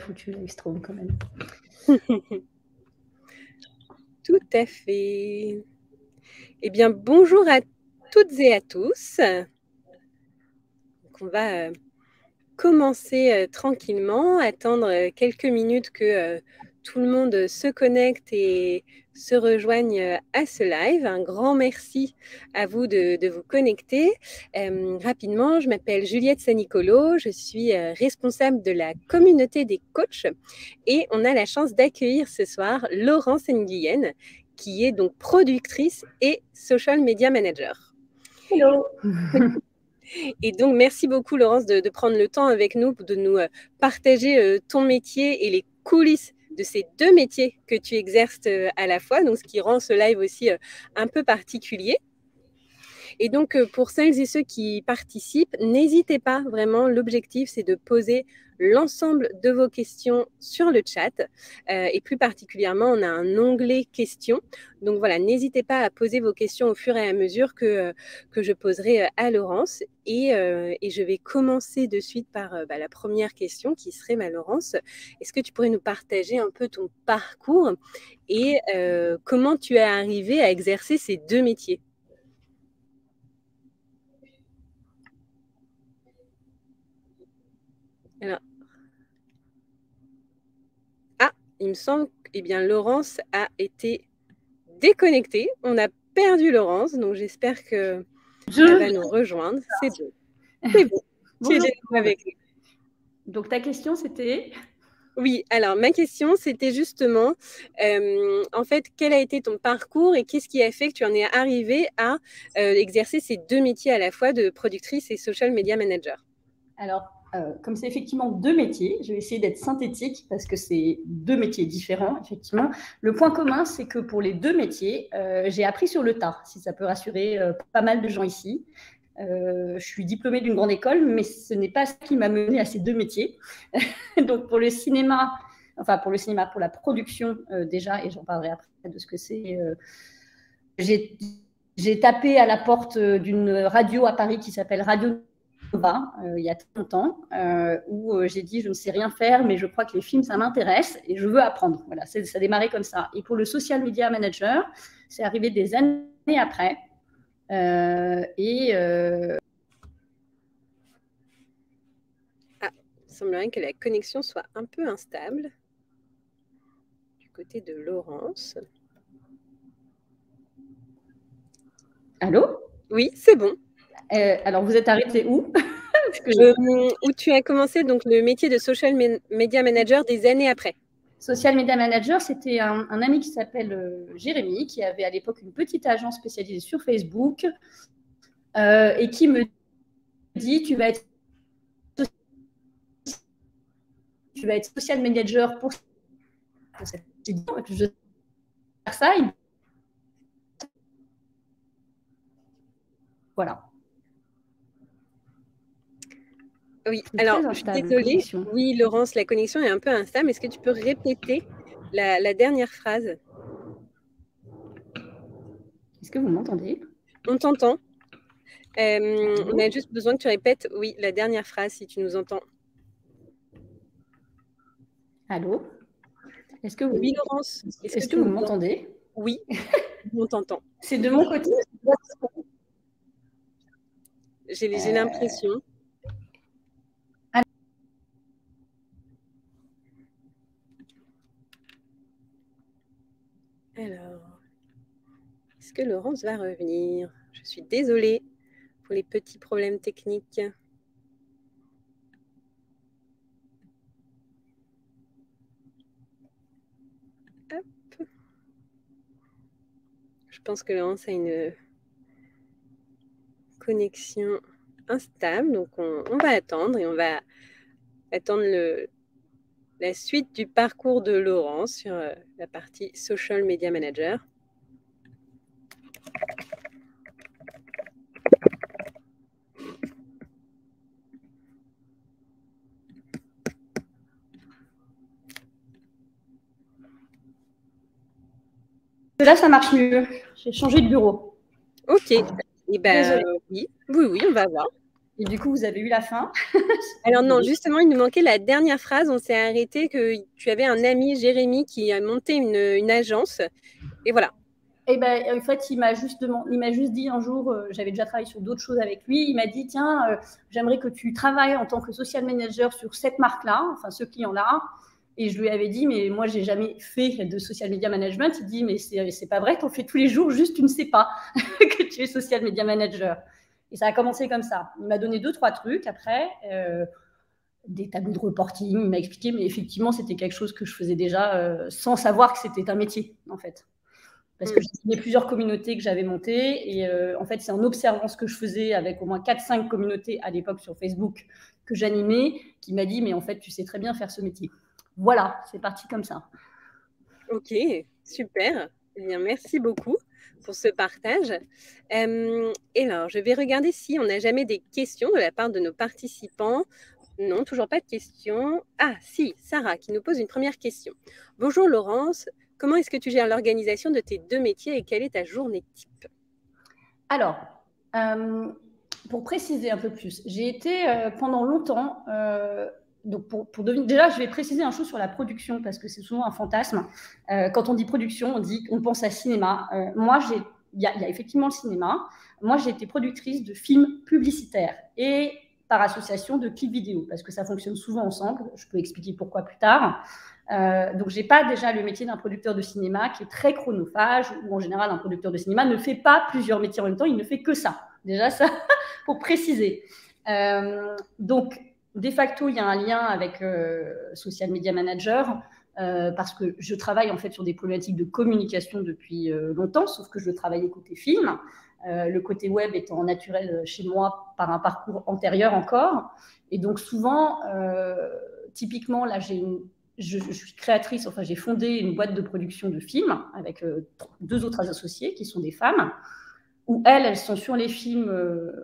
foutu Livestorm quand même. Tout à fait. Eh bien, bonjour à toutes et à tous. Donc, on va commencer tranquillement, attendre quelques minutes que tout le monde se connecte et se rejoigne à ce live. Un grand merci à vous de vous connecter. Rapidement, je m'appelle Juliette Sanicolo, je suis responsable de la communauté des coachs et on a la chance d'accueillir ce soir Laurence Nguyen, qui est donc productrice et social media manager. Hello. Et donc, merci beaucoup, Laurence, de prendre le temps avec nous, de nous partager ton métier et les coulisses de ces deux métiers que tu exerces à la fois, donc ce qui rend ce live aussi un peu particulier. Et donc, pour celles et ceux qui participent, n'hésitez pas, vraiment, l'objectif, c'est de poser l'ensemble de vos questions sur le chat. Et plus particulièrement, on a un onglet questions. Donc voilà, n'hésitez pas à poser vos questions au fur et à mesure que je poserai à Laurence. Et je vais commencer de suite par la première question qui serait, Laurence, est-ce que tu pourrais nous partager un peu ton parcours et comment tu es arrivée à exercer ces deux métiers ? Alors, il me semble que Laurence a été déconnectée. On a perdu Laurence, donc j'espère qu'elle va nous rejoindre. C'est bon. C'est bon. Tu es déjà avec nous. Donc, ta question, c'était ? Oui, alors ma question, c'était justement, en fait, quel a été ton parcours et qu'est-ce qui a fait que tu en es arrivée à exercer ces deux métiers à la fois de productrice et social media manager ? Alors, comme c'est effectivement deux métiers, je vais essayer d'être synthétique parce que c'est deux métiers différents, effectivement. Le point commun, c'est que pour les deux métiers, j'ai appris sur le tas, si ça peut rassurer pas mal de gens ici. Je suis diplômée d'une grande école, mais ce n'est pas ce qui m'a menée à ces deux métiers. Donc, pour le cinéma, pour la production déjà, et j'en parlerai après de ce que c'est, j'ai tapé à la porte d'une radio à Paris qui s'appelle Radio Nova, il y a très longtemps, où j'ai dit je ne sais rien faire, mais je crois que les films, ça m'intéresse et je veux apprendre. Voilà, ça a démarré comme ça. Et pour le social media manager, c'est arrivé des années après. Il semblerait que la connexion soit un peu instable du côté de Laurence. Allô ? Oui, c'est bon. Alors, vous êtes arrêté où ? Où tu as commencé donc le métier de social media manager des années après. Social media manager, c'était un ami qui s'appelle Jérémy, qui avait à l'époque une petite agence spécialisée sur Facebook et qui me dit tu vas être social manager pour cette édition. Et puis je vais faire ça. Voilà. Oui, alors je suis désolée. Oui, Laurence, la connexion est un peu instable. Est-ce que tu peux répéter la dernière phrase ? Est-ce que vous m'entendez ? On t'entend. On a juste besoin que tu répètes, oui, la dernière phrase si tu nous entends. Allô ? Est-ce que vous... Oui, Laurence. Est-ce que vous m'entendez ? Oui, on t'entend. C'est de mon côté. J'ai l'impression. Alors, est-ce que Laurence va revenir ? Je suis désolée pour les petits problèmes techniques. Hop. Je pense que Laurence a une connexion instable, donc on va attendre et on va attendre la suite du parcours de Laurence sur la partie Social Media Manager. Là, ça marche mieux. J'ai changé de bureau. Ok. Et oui, on va voir. Et du coup, vous avez eu la fin? Alors non, justement, il nous manquait la dernière phrase. On s'est arrêté que tu avais un ami, Jérémy, qui a monté une agence. Et voilà. Et ben, en fait, il m'a juste dit un jour, j'avais déjà travaillé sur d'autres choses avec lui, il m'a dit, tiens, j'aimerais que tu travailles en tant que social manager sur cette marque-là, enfin ce client-là. Et je lui avais dit, mais moi, j'ai jamais fait de social media management. Il dit, mais c'est pas vrai, t'en fais tous les jours, juste tu ne sais pas que tu es social media manager. Et ça a commencé comme ça. Il m'a donné 2-3 trucs après, des tableaux de reporting, il m'a expliqué, mais effectivement, c'était quelque chose que je faisais déjà sans savoir que c'était un métier, en fait. Parce que j'ai plusieurs communautés que j'avais montées. Et en fait, c'est en observant ce que je faisais avec au moins 4-5 communautés à l'époque sur Facebook que j'animais, qui m'a dit, mais en fait, tu sais très bien faire ce métier. Voilà, c'est parti comme ça. Ok, super. Eh bien, merci beaucoup pour ce partage. Et alors, je vais regarder si on n'a jamais des questions de la part de nos participants. Non, toujours pas de questions. Ah, si, Sarah qui nous pose une première question. Bonjour Laurence, comment est-ce que tu gères l'organisation de tes 2 métiers et quelle est ta journée type? Alors, pour préciser un peu plus, j'ai été pendant longtemps, donc déjà, je vais préciser un chose sur la production parce que c'est souvent un fantasme. Quand on dit production, on pense à cinéma. Moi, il y a effectivement le cinéma. Moi, j'ai été productrice de films publicitaires et par association de clips vidéo parce que ça fonctionne souvent ensemble. Je peux expliquer pourquoi plus tard. Donc, j'ai pas déjà le métier d'un producteur de cinéma qui est très chronophage, où en général, un producteur de cinéma ne fait pas plusieurs métiers en même temps, il ne fait que ça. Déjà, ça, pour préciser. Donc, de facto, il y a un lien avec Social Media Manager, parce que je travaille en fait sur des problématiques de communication depuis longtemps, sauf que je travaillais côté film, le côté web étant naturel chez moi par un parcours antérieur encore. Et donc, souvent, typiquement, là, je suis créatrice, enfin j'ai fondé une boîte de production de films avec 2 autres associés qui sont des femmes, où elles sont sur les films,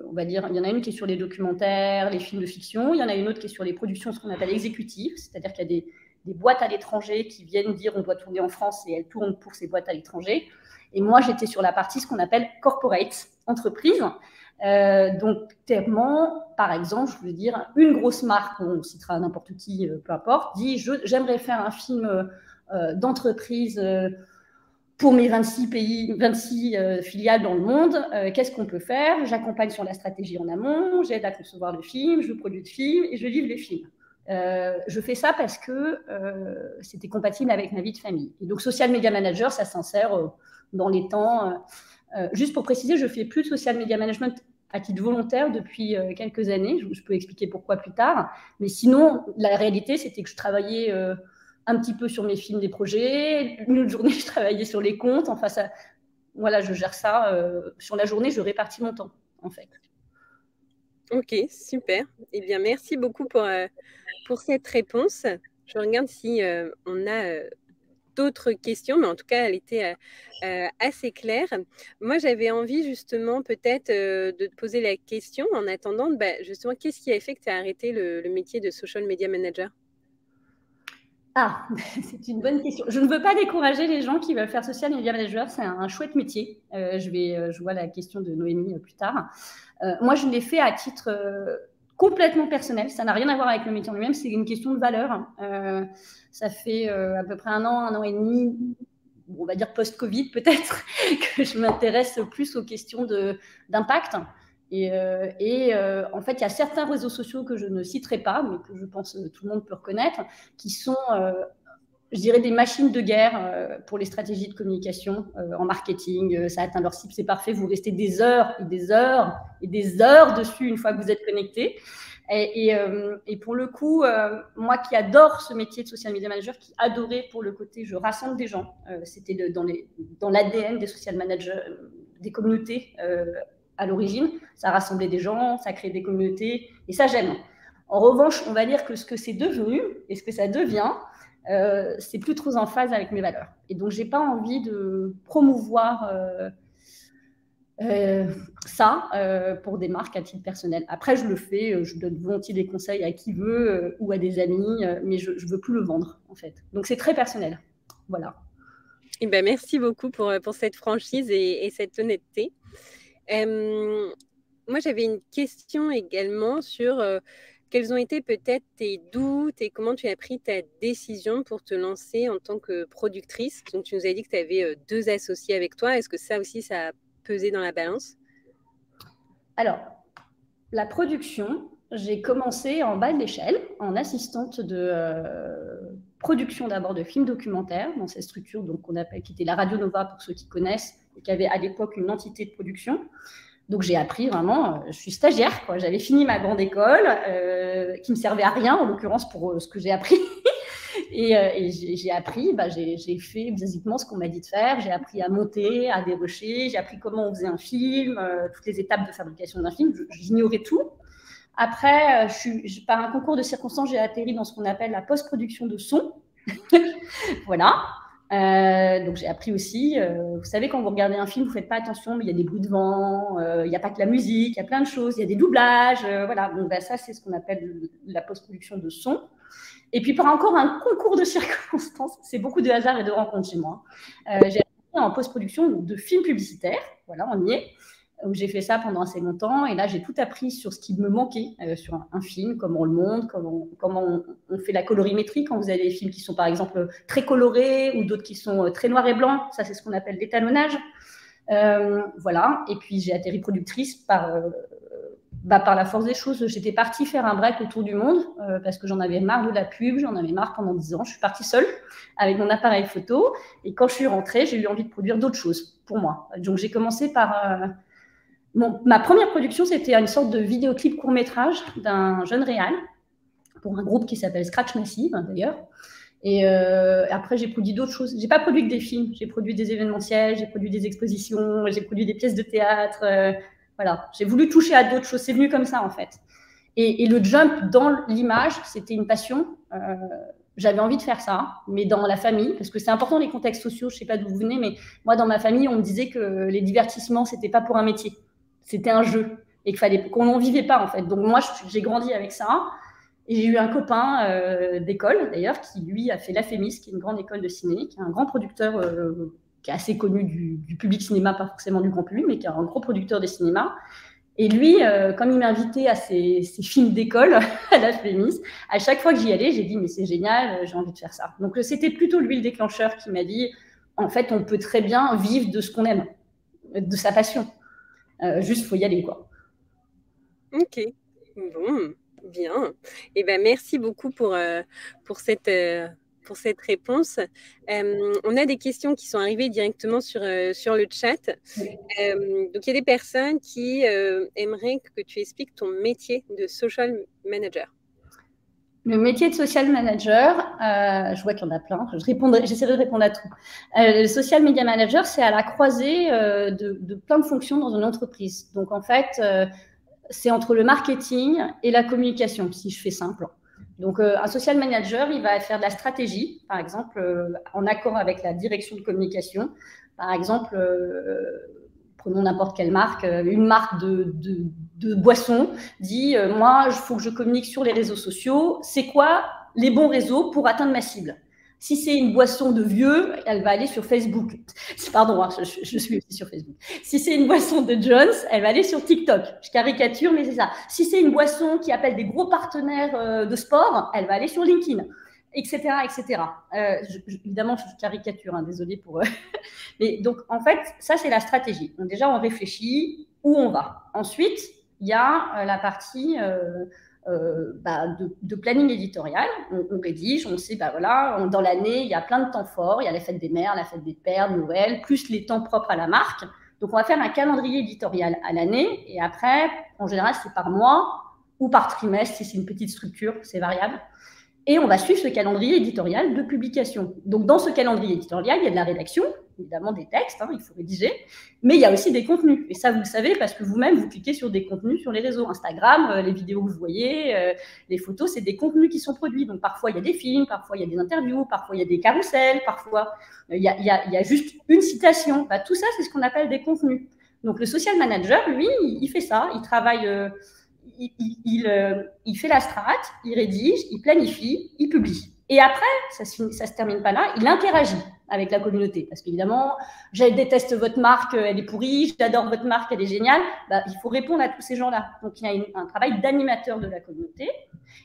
on va dire, il y en a une qui est sur les documentaires, les films de fiction, il y en a une autre qui est sur les productions, ce qu'on appelle exécutives, c'est-à-dire qu'il y a des boîtes à l'étranger qui viennent dire on doit tourner en France et elles tournent pour ces boîtes à l'étranger. Et moi, j'étais sur la partie, ce qu'on appelle corporate, entreprise. Donc, clairement, par exemple, je veux dire, une grosse marque, on citera n'importe qui, peu importe, dit j'aimerais faire un film d'entreprise pour mes 26 pays, 26 filiales dans le monde. Qu'est-ce qu'on peut faire? J'accompagne sur la stratégie en amont, j'aide à concevoir le film, je produis le film et je livre les films. Je fais ça parce que c'était compatible avec ma vie de famille. Et donc, Social Media Manager, ça s'insère dans les temps. Juste pour préciser, je ne fais plus de Social Media Management à titre volontaire depuis quelques années. Je peux expliquer pourquoi plus tard. Mais sinon, la réalité, c'était que je travaillais un petit peu sur mes films, des projets. Une autre journée, je travaillais sur les comptes. Enfin, voilà, je gère ça. Sur la journée, je répartis mon temps, en fait. Ok, super. Eh bien, merci beaucoup pour cette réponse. Je regarde si on a d'autres questions, mais en tout cas, elle était assez claire. Moi, j'avais envie justement peut-être de te poser la question en attendant, justement, qu'est-ce qui a fait que tu as arrêté le métier de social media manager? Ah, c'est une bonne question. Je ne veux pas décourager les gens qui veulent faire social media manager. C'est un chouette métier. Je vois la question de Noémie plus tard. Moi, je l'ai fait à titre complètement personnel. Ça n'a rien à voir avec le métier en lui-même. C'est une question de valeur. Ça fait à peu près un an et demi, on va dire post-Covid peut-être, que je m'intéresse plus aux questions d'impact. En fait, il y a certains réseaux sociaux que je ne citerai pas, mais que je pense tout le monde peut reconnaître, qui sont, je dirais, des machines de guerre pour les stratégies de communication en marketing. Ça atteint leur cible, c'est parfait. Vous restez des heures et des heures et des heures dessus une fois que vous êtes connecté. Et pour le coup, moi qui adore ce métier de social media manager, qui adorais pour le côté je rassemble des gens, c'était dans l'ADN des social managers, des communautés à l'origine, ça rassemblait des gens, ça créait des communautés, et ça j'aime. En revanche, on va dire que ce que c'est devenu et ce que ça devient, c'est plus trop en phase avec mes valeurs. Et donc j'ai pas envie de promouvoir ça pour des marques à titre personnel. Après, je le fais, je donne volontiers des conseils à qui veut ou à des amis, mais je ne veux plus le vendre, en fait. Donc, c'est très personnel. Voilà. Eh ben, merci beaucoup pour cette franchise et cette honnêteté. moi, j'avais une question également sur quels ont été peut-être tes doutes et comment tu as pris ta décision pour te lancer en tant que productrice. Donc, tu nous as dit que tu avais 2 associés avec toi. Est-ce que ça aussi, ça a pesé dans la balance? Alors, la production, j'ai commencé en bas de l'échelle, en assistante de production d'abord de films documentaires dans cette structure donc, qu'on appelle, qui était la Radio Nova pour ceux qui connaissent, et qui avait à l'époque une entité de production. Donc j'ai appris vraiment, je suis stagiaire, quoi. J'avais fini ma grande école qui me servait à rien en l'occurrence pour ce que j'ai appris. et j'ai appris, j'ai fait basiquement ce qu'on m'a dit de faire. J'ai appris à monter, à dérocher, j'ai appris comment on faisait un film, toutes les étapes de fabrication d'un film. J'ignorais tout. Après, par un concours de circonstances, j'ai atterri dans ce qu'on appelle la post-production de son. Voilà. Donc j'ai appris aussi, vous savez, quand vous regardez un film, vous ne faites pas attention, mais il y a des bruits de vent, il n'y a pas que la musique, il y a plein de choses, il y a des doublages, voilà. Donc ça, c'est ce qu'on appelle la post-production de son. Et puis par encore un concours de circonstances, c'est beaucoup de hasard et de rencontres chez moi. J'ai appris en post-production de films publicitaires, voilà, on y est. Donc, j'ai fait ça pendant assez longtemps et là, j'ai tout appris sur ce qui me manquait sur un film, comment on le monte, comment on fait la colorimétrie quand vous avez des films qui sont par exemple très colorés ou d'autres qui sont très noirs et blancs. Ça, c'est ce qu'on appelle l'étalonnage. Voilà. Et puis, j'ai atterri productrice par la force des choses. J'étais partie faire un break autour du monde parce que j'en avais marre de la pub, j'en avais marre pendant 10 ans. Je suis partie seule avec mon appareil photo et quand je suis rentrée, j'ai eu envie de produire d'autres choses pour moi. Donc, j'ai commencé par... ma première production, c'était une sorte de vidéoclip court-métrage d'un jeune réal pour un groupe qui s'appelle Scratch Massive, d'ailleurs. Et après, j'ai produit d'autres choses. J'ai pas produit que des films. J'ai produit des événementiels, j'ai produit des expositions, j'ai produit des pièces de théâtre. Voilà. J'ai voulu toucher à d'autres choses. C'est venu comme ça, en fait. Et le jump dans l'image, c'était une passion. J'avais envie de faire ça, mais dans la famille, parce que c'est important les contextes sociaux. Je sais pas d'où vous venez, mais moi, dans ma famille, on me disait que les divertissements, c'était pas pour un métier. C'était un jeu et qu'on n'en vivait pas, en fait. Donc, moi, j'ai grandi avec ça. Et j'ai eu un copain d'école, d'ailleurs, qui, lui, a fait l'AFEMIS, qui est une grande école de ciné, qui est un grand producteur qui est assez connu du public cinéma, pas forcément du grand public, mais qui est un gros producteur de cinéma. Et lui, comme il m'invitait à ses films d'école, à l'AFEMIS, à chaque fois que j'y allais, j'ai dit, mais c'est génial, j'ai envie de faire ça. Donc, c'était plutôt lui le déclencheur qui m'a dit, en fait, on peut très bien vivre de ce qu'on aime, de sa passion. Juste, il faut y aller, quoi. Ok, bon, bien. Eh ben, merci beaucoup pour cette réponse. On a des questions qui sont arrivées directement sur le chat. Oui. Donc, il y a des personnes qui aimeraient que tu expliques ton métier de social manager. Le métier de social manager, je vois qu'il y en a plein, j'essaierai de répondre à tout. Le social media manager, c'est à la croisée de plein de fonctions dans une entreprise. Donc, en fait, c'est entre le marketing et la communication, si je fais simple. Donc, un social manager, il va faire de la stratégie, par exemple, en accord avec la direction de communication. Par exemple, prenons n'importe quelle marque, une marque de boissons dit moi, il faut que je communique sur les réseaux sociaux. C'est quoi les bons réseaux pour atteindre ma cible? Si c'est une boisson de vieux, elle va aller sur Facebook. Pardon, hein, je suis aussi sur Facebook. Si c'est une boisson de Jones, elle va aller sur TikTok. Je caricature, mais c'est ça. Si c'est une boisson qui appelle des gros partenaires de sport, elle va aller sur LinkedIn, etc., etc. Évidemment, je caricature, hein, désolée pour... Mais donc, en fait, ça, c'est la stratégie. Donc, déjà, on réfléchit où on va. Ensuite, il y a la partie de planning éditorial. On rédige, on sait, voilà, dans l'année, il y a plein de temps forts. Il y a la fête des mères, la fête des pères, Noël, plus les temps propres à la marque. Donc, on va faire un calendrier éditorial à l'année. Et après, en général, c'est par mois ou par trimestre, si c'est une petite structure, c'est variable. Et on va suivre ce calendrier éditorial de publication. Donc, dans ce calendrier éditorial, il y a de la rédaction, évidemment des textes, hein, il faut rédiger, mais il y a aussi des contenus. Et ça, vous le savez, parce que vous-même, vous cliquez sur des contenus sur les réseaux. Instagram, les vidéos que vous voyez, les photos, c'est des contenus qui sont produits. Donc, parfois, il y a des films, parfois, il y a des interviews, parfois, il y a des carousels, parfois, il y a juste une citation. Tout ça, c'est ce qu'on appelle des contenus. Donc, le social manager, lui, il fait ça. Il travaille... il fait la strat, il rédige, il planifie, il publie. Et après, ça se termine pas là, il interagit avec la communauté. Parce qu'évidemment, je déteste votre marque, elle est pourrie, j'adore votre marque, elle est géniale. Bah, il faut répondre à tous ces gens-là. Donc, il y a un travail d'animateur de la communauté.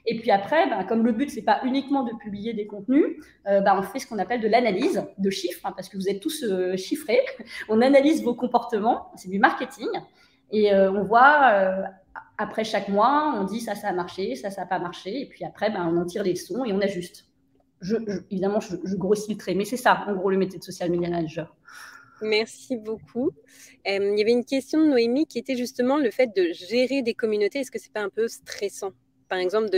Et puis après, bah, comme le but, c'est pas uniquement de publier des contenus, bah, on fait ce qu'on appelle de l'analyse de chiffres, hein, parce que vous êtes tous chiffrés. On analyse vos comportements, c'est du marketing. Et on voit... après chaque mois, on dit ça a marché, ça n'a pas marché. Et puis après, ben, on en tire les leçons et on ajuste. Évidemment, je grossis le trait, mais c'est ça, en gros, le métier de social media manager. Merci beaucoup. Il y avait une question de Noémie qui était justement le fait de gérer des communautés. Est-ce que ce n'est pas un peu stressant? Par exemple,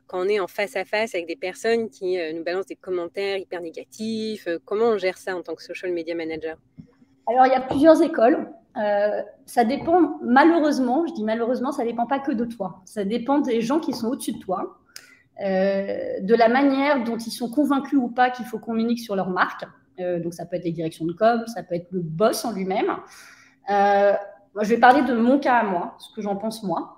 quand on est en face à face avec des personnes qui nous balancent des commentaires hyper négatifs, comment on gère ça en tant que social media manager? Alors, il y a plusieurs écoles. Ça dépend, malheureusement, je dis malheureusement, ça ne dépend pas que de toi. Ça dépend des gens qui sont au-dessus de toi, de la manière dont ils sont convaincus ou pas qu'il faut communiquer sur leur marque. Donc, ça peut être les directions de com, ça peut être le boss en lui-même. Moi, je vais parler de mon cas à moi, ce que j'en pense moi.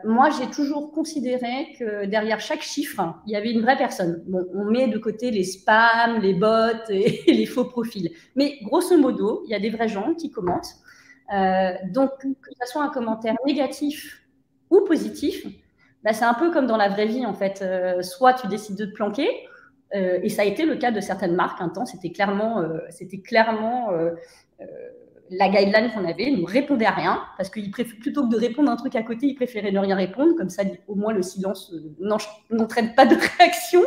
Moi, j'ai toujours considéré que derrière chaque chiffre, il y avait une vraie personne. Bon, on met de côté les spams, les bots et les faux profils. Mais grosso modo, il y a des vrais gens qui commentent. Donc, que ce soit un commentaire négatif ou positif, bah, c'est un peu comme dans la vraie vie, en fait. Soit tu décides de te planquer, et ça a été le cas de certaines marques. Un temps, c'était clairement la guideline qu'on avait, ne répondait à rien, parce que plutôt que de répondre un truc à côté, ils préféraient ne rien répondre, comme ça, au moins, le silence n'entraîne pas de réaction.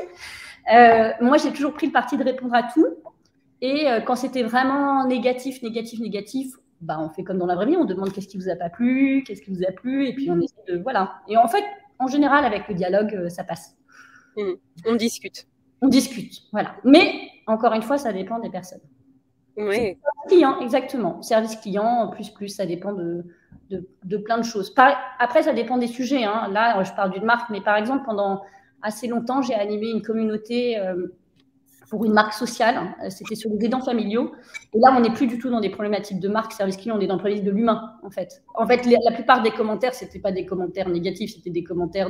Moi, j'ai toujours pris le parti de répondre à tout, et quand c'était vraiment négatif, bah, on fait comme dans la vraie vie, on demande qu'est-ce qui vous a pas plu, qu'est-ce qui vous a plu, et puis on essaie de... Voilà. Et en fait, en général, avec le dialogue, ça passe. On discute. On discute, voilà. Mais, encore une fois, ça dépend des personnes. Oui. Service client, exactement. Service client, plus, ça dépend de plein de choses. Après, ça dépend des sujets. Hein. Là, je parle d'une marque, mais par exemple, pendant assez longtemps, j'ai animé une communauté pour une marque sociale. C'était sur les aidants familiaux. Et là, on n'est plus du tout dans des problématiques de marque, service client, on est dans le problématique de l'humain, en fait. En fait, la plupart des commentaires, ce n'étaient pas des commentaires négatifs, c'était des commentaires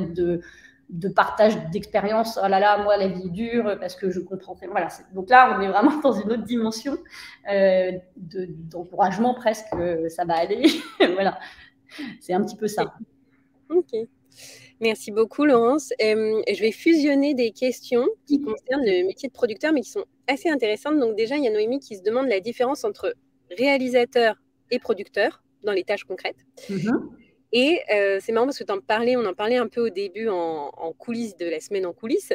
de partage d'expérience. Oh là là, moi, la vie est dure parce que je comprends. Voilà. Donc là, on est vraiment dans une autre dimension d'encouragement presque. Ça va aller. Voilà. C'est un petit peu ça. Ok. Merci beaucoup, Laurence. Je vais fusionner des questions qui concernent le métier de producteur, mais qui sont assez intéressantes. Donc déjà, il y a Noémie qui se demande la différence entre réalisateur et producteur dans les tâches concrètes. Et c'est marrant parce que on en parlait un peu au début en coulisses de la semaine en coulisses.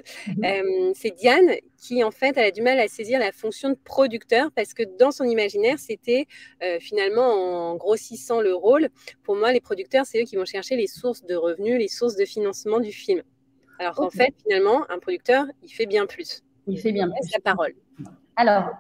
C'est Diane qui, en fait, elle a du mal à saisir la fonction de producteur parce que dans son imaginaire, c'était finalement en grossissant le rôle. Pour moi, les producteurs, c'est eux qui vont chercher les sources de revenus, les sources de financement du film. Alors qu'en fait, finalement, un producteur, il fait bien plus. Il fait bien plus. La parole. Alors,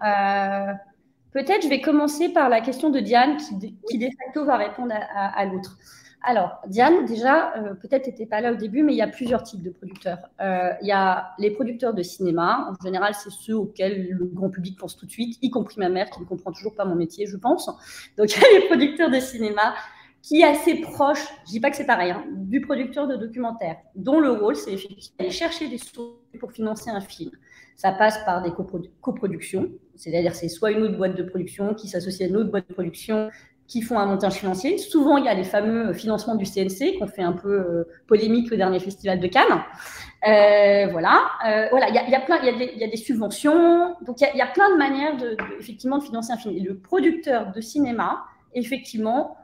peut-être je vais commencer par la question de Diane qui de facto va répondre à l'autre. Alors, Diane, déjà, peut-être tu n'étais pas là au début, mais il y a plusieurs types de producteurs. Il y a les producteurs de cinéma. En général, c'est ceux auxquels le grand public pense tout de suite, y compris ma mère qui ne comprend toujours pas mon métier, je pense. Donc, il y a les producteurs de cinéma qui est assez proche, je ne dis pas que c'est pareil, hein, du producteur de documentaire, dont le rôle, c'est effectivement d'aller chercher des sources pour financer un film. Ça passe par des coproductions, c'est-à-dire c'est soit une autre boîte de production qui s'associe à une autre boîte de production qui font un montage financier. Souvent, il y a les fameux financements du CNC qu'on fait un peu polémique au dernier festival de Cannes. Voilà, il y a des subventions. Donc, il y a plein de manières effectivement de financer un film. Et le producteur de cinéma, effectivement,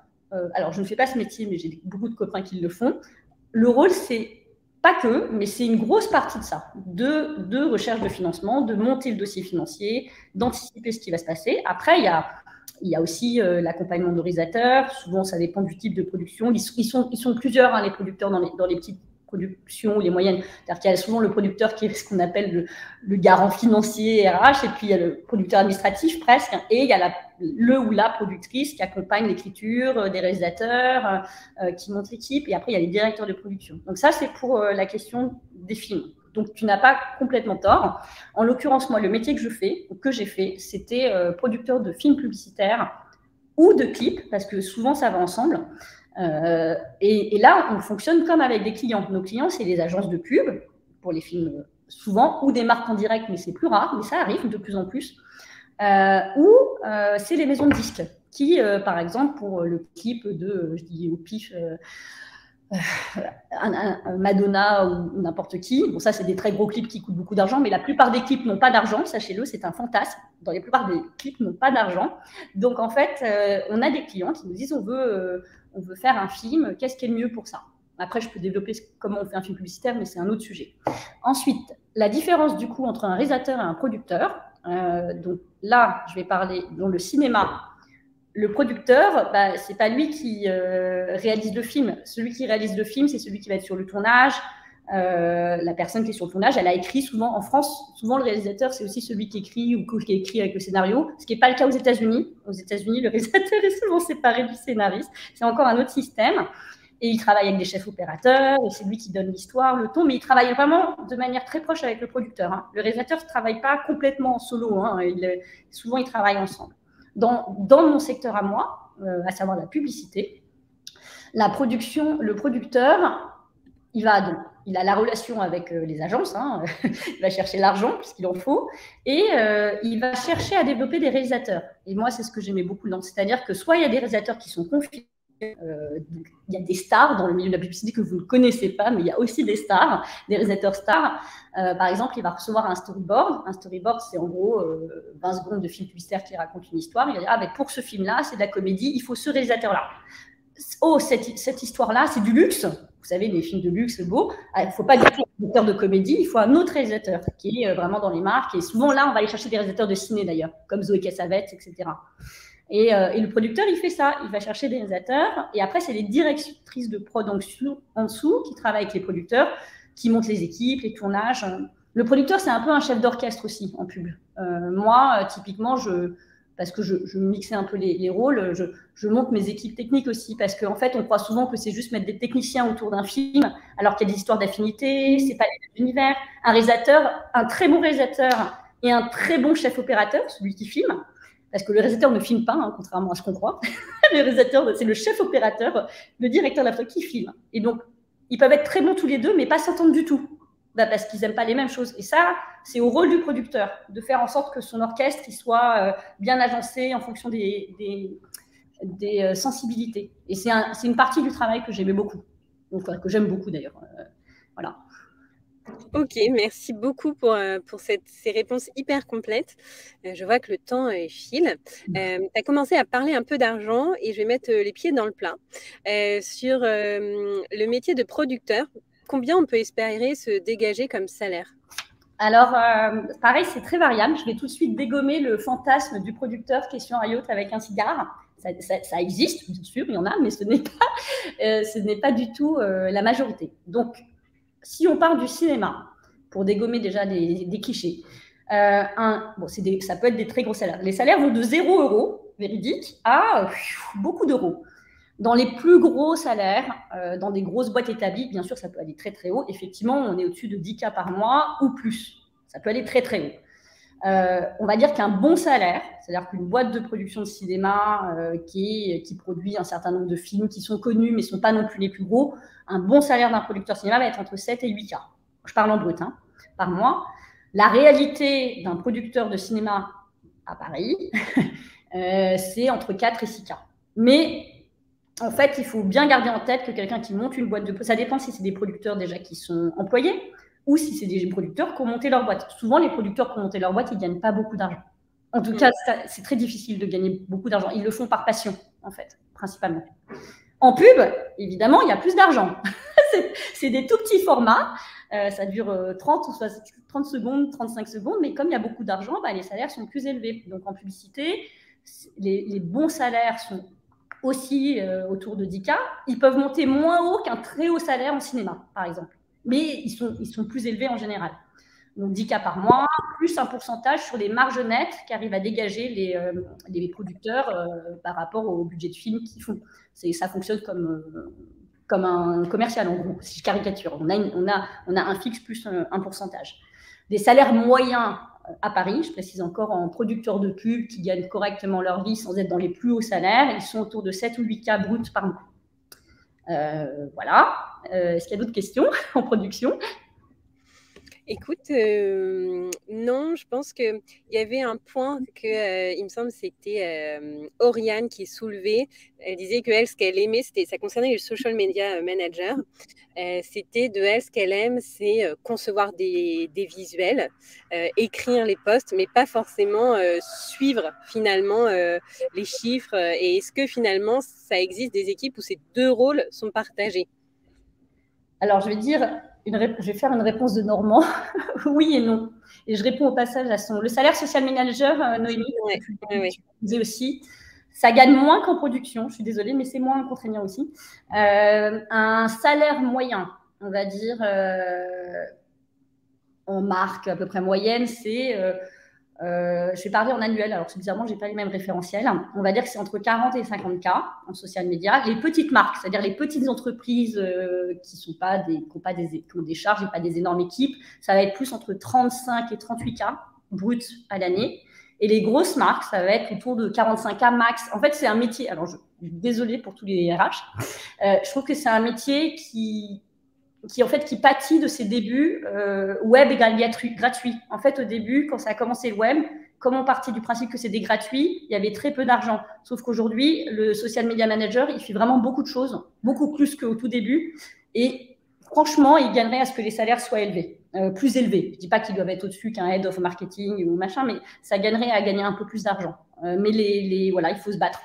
alors je ne fais pas ce métier, mais j'ai beaucoup de copains qui le font. Le rôle, c'est pas que, mais c'est une grosse partie de ça, de recherche de financement, de monter le dossier financier, d'anticiper ce qui va se passer. Après, il y a aussi l'accompagnement de réalisateurs. Souvent, ça dépend du type de production. Ils sont plusieurs, hein, les producteurs dans les petites productions ou les moyennes. C'est-à-dire qu'il y a souvent le producteur qui est ce qu'on appelle le garant financier RH, et puis il y a le producteur administratif presque, et il y a le ou la productrice qui accompagne l'écriture des réalisateurs, qui monte l'équipe, et après il y a les directeurs de production. Donc ça, c'est pour la question des films. Donc, tu n'as pas complètement tort. En l'occurrence, moi, le métier que j'ai fait, c'était producteur de films publicitaires ou de clips, parce que souvent, ça va ensemble. Et là, on fonctionne comme avec des clients. Nos clients, c'est les agences de pub pour les films souvent, ou des marques en direct, mais c'est plus rare, mais ça arrive de plus en plus, ou c'est les maisons de disques qui, par exemple, pour le clip de, je dis au pif, Madonna ou n'importe qui. Bon, ça, c'est des très gros clips qui coûtent beaucoup d'argent, mais la plupart des clips n'ont pas d'argent, sachez-le, c'est un fantasme. Dans la plupart des clips n'ont pas d'argent. Donc, en fait, on a des clients qui nous disent on veut faire un film, qu'est-ce qui est le mieux pour ça? Après, je peux développer comment on fait un film publicitaire, mais c'est un autre sujet. Ensuite, la différence du coup entre un réalisateur et un producteur. Donc là, je vais parler dans le cinéma. Le producteur, c'est pas lui qui réalise le film. Celui qui réalise le film, c'est celui qui va être sur le tournage. La personne qui est sur le tournage, elle a écrit souvent en France. Souvent, le réalisateur, c'est aussi celui qui écrit ou qui écrit avec le scénario, ce qui n'est pas le cas aux États-Unis. Aux États-Unis, le réalisateur est souvent séparé du scénariste. C'est encore un autre système. Et il travaille avec des chefs opérateurs, et c'est lui qui donne l'histoire, le ton, mais il travaille vraiment de manière très proche avec le producteur. Hein. Le réalisateur ne travaille pas complètement en solo, hein. Souvent, ils travaillent ensemble. Dans mon secteur à moi, à savoir la publicité, la production, le producteur, il a la relation avec les agences, hein, il va chercher l'argent puisqu'il en faut, et il va chercher à développer des réalisateurs. Et moi, c'est ce que j'aimais beaucoup, c'est-à-dire que soit il y a des réalisateurs qui sont confiés, il y a des stars dans le milieu de la publicité que vous ne connaissez pas, mais il y a aussi des stars, des réalisateurs stars. Par exemple, il va recevoir un storyboard. Un storyboard, c'est en gros 20 secondes de film publicitaire qui raconte une histoire. Il va dire, pour ce film-là, c'est de la comédie, il faut ce réalisateur-là. Oh, cette histoire-là, c'est du luxe. Vous savez, les films de luxe, c'est beau. Il ne faut pas dire un réalisateur de comédie, il faut un autre réalisateur qui est vraiment dans les marques. Et souvent, là, on va aller chercher des réalisateurs de ciné, d'ailleurs, comme Zoé Cassavetes, etc. Et le producteur, il fait ça. Il va chercher des réalisateurs. Et après, c'est les directrices de prod en dessous qui travaillent avec les producteurs, qui montent les équipes, les tournages. Le producteur, c'est un peu un chef d'orchestre aussi en pub. Moi, typiquement, parce que je mixais un peu les rôles, je monte mes équipes techniques aussi. Parce qu'en fait, on croit souvent que c'est juste mettre des techniciens autour d'un film, alors qu'il y a des histoires d'affinité, c'est pas les mêmes univers. Un réalisateur, un très bon réalisateur et un très bon chef opérateur, celui qui filme, parce que le réalisateur ne filme pas, hein, contrairement à ce qu'on croit. Le réalisateur, c'est le chef opérateur, le directeur de la photo qui filme. Et donc, ils peuvent être très bons tous les deux, mais pas s'entendre du tout, parce qu'ils n'aiment pas les mêmes choses. Et ça, c'est au rôle du producteur, de faire en sorte que son orchestre il soit bien agencé en fonction des sensibilités. Et c'est une partie du travail que j'aimais beaucoup, donc, que j'aime beaucoup d'ailleurs. Voilà. Ok, merci beaucoup pour ces réponses hyper complètes. Je vois que le temps file. Tu as commencé à parler un peu d'argent et je vais mettre les pieds dans le plat. Sur le métier de producteur, combien on peut espérer se dégager comme salaire? Alors, pareil, c'est très variable. Je vais tout de suite dégommer le fantasme du producteur qui est sur un yacht avec un cigare. Ça existe, bien sûr, il y en a, mais ce n'est pas du tout la majorité. Donc, si on part du cinéma, pour dégommer déjà des clichés, ça peut être des très gros salaires. Les salaires vont de 0 € véridique à beaucoup d'euros. Dans les plus gros salaires, dans des grosses boîtes établies, bien sûr, ça peut aller très très haut. Effectivement, on est au-dessus de 10 K par mois ou plus. Ça peut aller très très haut. On va dire qu'un bon salaire, c'est-à-dire qu'une boîte de production de cinéma qui produit un certain nombre de films qui sont connus mais ne sont pas non plus les plus gros, un bon salaire d'un producteur cinéma va être entre 7 et 8 K. Je parle en brut, hein, par mois. La réalité d'un producteur de cinéma à Paris, c'est entre 4 et 6 K. Mais en fait, il faut bien garder en tête que quelqu'un qui monte une boîte de... Ça dépend si c'est des producteurs déjà qui sont employés ou si c'est des producteurs qui ont monté leur boîte. Souvent, les producteurs qui ont monté leur boîte, ils ne gagnent pas beaucoup d'argent. En tout cas, c'est très difficile de gagner beaucoup d'argent. Ils le font par passion, en fait, principalement. En pub, évidemment, il y a plus d'argent. C'est des tout petits formats. Ça dure 30 secondes, 35 secondes. Mais comme il y a beaucoup d'argent, les salaires sont plus élevés. Donc, en publicité, les bons salaires sont aussi autour de 10 K. Ils peuvent monter moins haut qu'un très haut salaire en cinéma, par exemple. Mais ils sont plus élevés en général. Donc 10 K par mois, plus un pourcentage sur les marges nettes qu'arrivent à dégager les producteurs par rapport au budget de film qu'ils font. Ça fonctionne comme un commercial, en gros, si je caricature. On a un fixe plus un pourcentage. Des salaires moyens à Paris, je précise encore, en producteurs de pub qui gagnent correctement leur vie sans être dans les plus hauts salaires, ils sont autour de 7 ou 8 K bruts par mois. Voilà. Est-ce qu'il y a d'autres questions en production ? Écoute, non, je pense qu'il y avait un point que, il me semble, c'était Oriane qui soulevait. Elle disait que elle, ce qu'elle aimait, ça concernait les social media managers. C'était de elle, ce qu'elle aime, c'est concevoir des visuels, écrire les posts, mais pas forcément suivre finalement les chiffres. Et est-ce que finalement, ça existe des équipes où ces deux rôles sont partagés? Alors, je vais faire une réponse de Normand. Oui et non. Et je réponds au passage à le salaire social manager, Noémie, tu disais aussi, ça gagne moins qu'en production, je suis désolée, mais c'est moins contraignant aussi. Un salaire moyen, on va dire, en marque à peu près moyenne, c'est je vais parler en annuel, alors bizarrement, je n'ai pas les mêmes référentiels. On va dire que c'est entre 40 et 50 K en social media. Les petites marques, c'est-à-dire les petites entreprises qui ont des charges et pas des énormes équipes, ça va être plus entre 35 et 38 K brut à l'année. Et les grosses marques, ça va être autour de 45 K max. En fait, c'est un métier. Alors, je suis désolée pour tous les RH. Je trouve que c'est un métier qui pâtit de ses débuts web égale gratuit. En fait, au début, quand ça a commencé le web, comme on partait du principe que c'était gratuit, il y avait très peu d'argent. Sauf qu'aujourd'hui, le social media manager, il fait vraiment beaucoup de choses, beaucoup plus qu'au tout début. Et franchement, il gagnerait à ce que les salaires soient élevés, plus élevés. Je ne dis pas qu'ils doivent être au-dessus qu'un head of marketing ou machin, mais ça gagnerait à gagner un peu plus d'argent. Mais voilà, il faut se battre.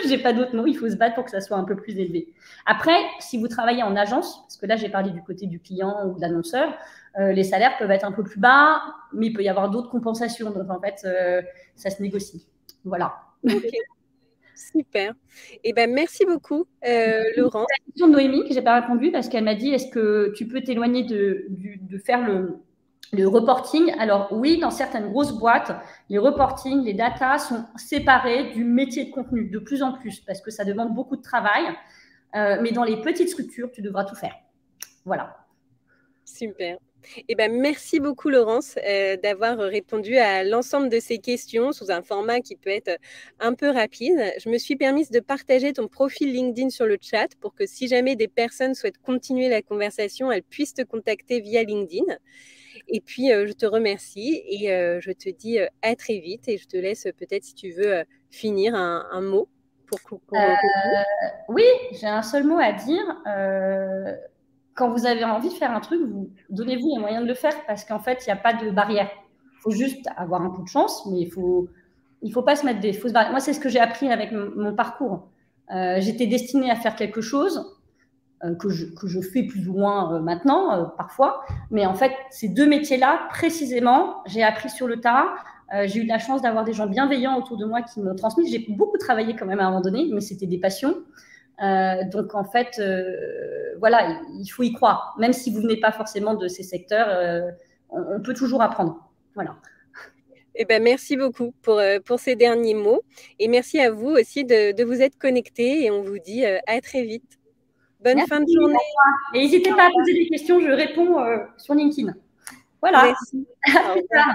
J'ai pas d'autre mot, il faut se battre pour que ça soit un peu plus élevé. Après, si vous travaillez en agence, parce que là j'ai parlé du côté du client ou de l'annonceur, les salaires peuvent être un peu plus bas, mais il peut y avoir d'autres compensations. Donc en fait, ça se négocie. Voilà. Okay. Super. Eh ben, merci beaucoup, Laurence. La question de Noémie que j'ai pas répondu parce qu'elle m'a dit est-ce que tu peux t'éloigner de faire le reporting? Alors oui, dans certaines grosses boîtes, les reporting, les datas sont séparés du métier de contenu de plus en plus parce que ça demande beaucoup de travail. Mais dans les petites structures, tu devras tout faire. Voilà. Super. Eh ben, merci beaucoup, Laurence, d'avoir répondu à l'ensemble de ces questions sous un format qui peut être un peu rapide. Je me suis permise de partager ton profil LinkedIn sur le chat pour que si jamais des personnes souhaitent continuer la conversation, elles puissent te contacter via LinkedIn. Et puis, je te remercie et je te dis à très vite et je te laisse peut-être, si tu veux, finir un mot pour oui, j'ai un seul mot à dire. Quand vous avez envie de faire un truc, donnez-vous les moyens de le faire parce qu'en fait, il n'y a pas de barrière. Il faut juste avoir un peu de chance, mais il faut pas se mettre des fausses barrières. Moi, c'est ce que j'ai appris avec mon parcours. J'étais destinée à faire quelque chose que je fais plus ou moins maintenant, parfois. Mais en fait, ces deux métiers-là, précisément, j'ai appris sur le tas. J'ai eu de la chance d'avoir des gens bienveillants autour de moi qui m'ont transmis. J'ai beaucoup travaillé quand même à un moment donné, mais c'était des passions. Donc en fait, voilà, il faut y croire. Même si vous venez pas forcément de ces secteurs, on peut toujours apprendre. Voilà. Eh ben, merci beaucoup pour ces derniers mots. Et merci à vous aussi de vous être connectés. Et on vous dit à très vite. Bonne fin de journée. Et n'hésitez pas à poser des questions, je réponds sur LinkedIn. Voilà. Merci. Au revoir.